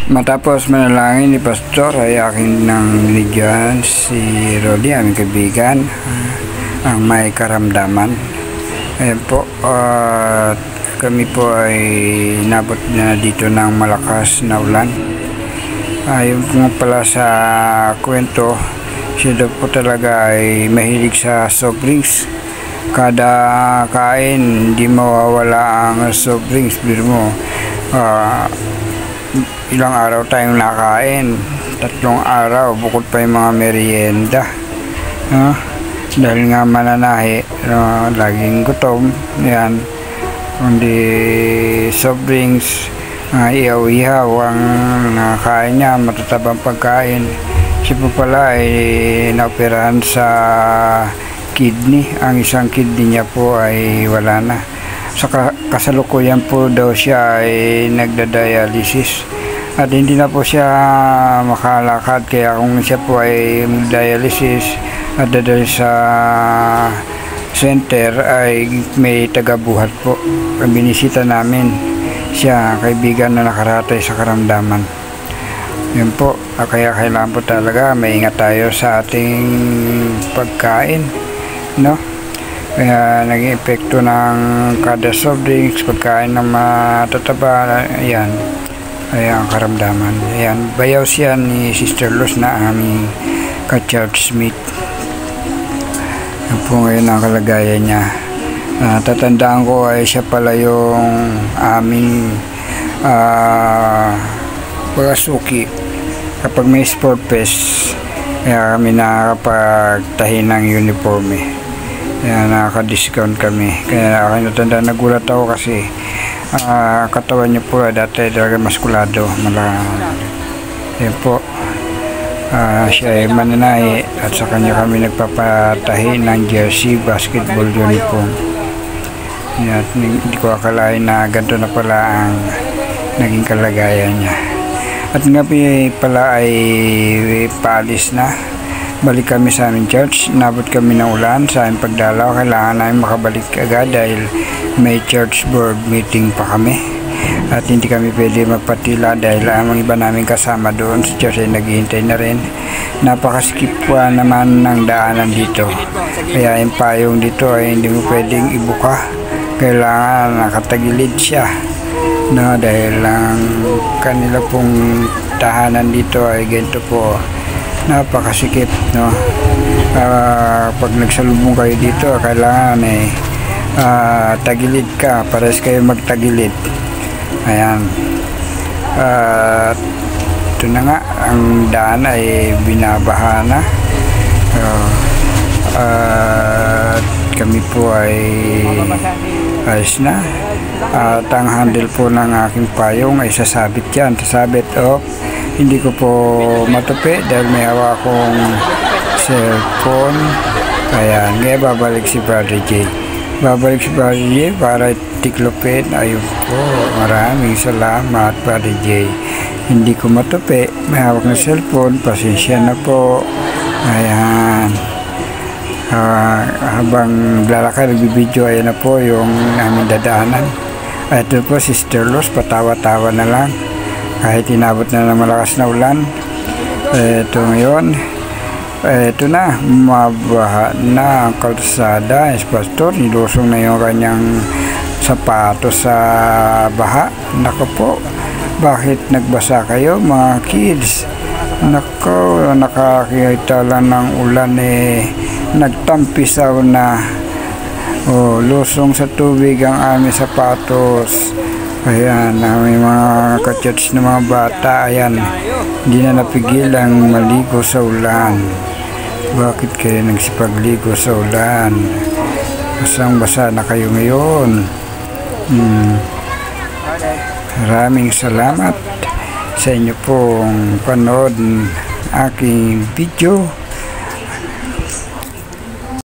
Matapos manalangin ni Pastor ay akin nang binigyan si Rolly, aming kaibigan, ang may karamdaman. Ayan po, kami po ay nabot na dito ng malakas na ulan. Ayon po pala sa kwento, siya daw po talaga ay mahilig sa soft drinks. Kada kain, hindi mawawala ang soft drinks. Biro mo, ilang araw tayong nakain, 3 araw, bukod pa yung mga merienda. Dahil nga mananahi, laging gutom, yan, kundi soft drinks, ihaw-ihaw ang nakain niya, matatabang pagkain. Siya po pala ay naoperahan sa kidney. Ang isang kidney niya po ay wala na. Sa kasalukuyan po daw siya ay nagda-dialysis at hindi na po siya makalakad, kaya kung siya po ay mag-dialysis at dadali sa center ay may tagabuhat po. Binisita namin siya, kaibigan na nakaratay sa karamdaman. Yun po, kaya kailangan po talaga maingat tayo sa ating pagkain, no? Kaya naging epekto ng kada soft drinks, pagkain ng matataba, ayan, ay ang karamdaman. Ayan, bayaw siya ni Sister Luz na aming ka-churchmate. Yan po ngayon ang kalagayan niya. Tatandaan ko ay siya pala yung aming pagkasuki kapag may sport fest, kaya kami nakakapagtahi ng uniforme. Kaya nakaka-discount kami. Kaya ako natanda, nagulat ako kasi katawan niya po dati talaga maskulado. Yan po, siya ay mananahi at sa kanya kami nagpapatahi ng jersey basketball uniform. At hindi ko akalain na ganito na pala ang naging kalagayan niya. At nga pala ay paalis na. Balik kami sa aming church, nabot kami ng ulan. Sa aming pagdalaw, kailangan namin makabalik agad dahil may church board meeting pa kami. At hindi kami pwede magpatila dahil ang iba namin kasama doon sa church ay naghihintay na rin. Napakaskip pa naman ng daanan dito. Kaya yung payong dito ay hindi mo pwedeng ibuka. Kailangan nakatagilid siya. No, dahil ang kanila pong tahanan dito ay ganito po. Napakasikip, no? Pag nagsalubong kayo dito, kailangan tagilid ka, pares kayo magtagilid. Ayan. Ito na nga, ang daan ay binabaha na. Kami po ay ayos na. At ang handle po ng aking payong ay sasabit yan. Sasabit, hindi ko po matupi dahil may hawak akong cellphone. Ayan, ngayon babalik si Brother J. Babalik si Brother J para tiklopin. Ayun po, maraming salamat Brother J. Hindi ko matupi, may hawak na cellphone, pasensya na po. Ayan. Habang lalakad, nagbibideo, ayan na po yung aming dadaanan. Ito po, Sister Luz, patawa-tawa na lang. Kahit inabot na ng malakas na ulan. Ito ngayon, ito na, mabaha na ang kalsada. Si Pastor, nilusong na yung kanyang sapatos sa baha. Naku po, bakit nagbasa kayo mga kids? Naku, nakakita lang ng ulan nagtampisaw na. Lusong sa tubig ang aming sapatos. Ayan, may mga ka-church na mga bata. Ayan, hindi na napigilang maligo sa ulan. Bakit kayo nagsipagligo sa ulan? Basang-basa na kayo ngayon. Maraming salamat sa inyo pong panood aking video.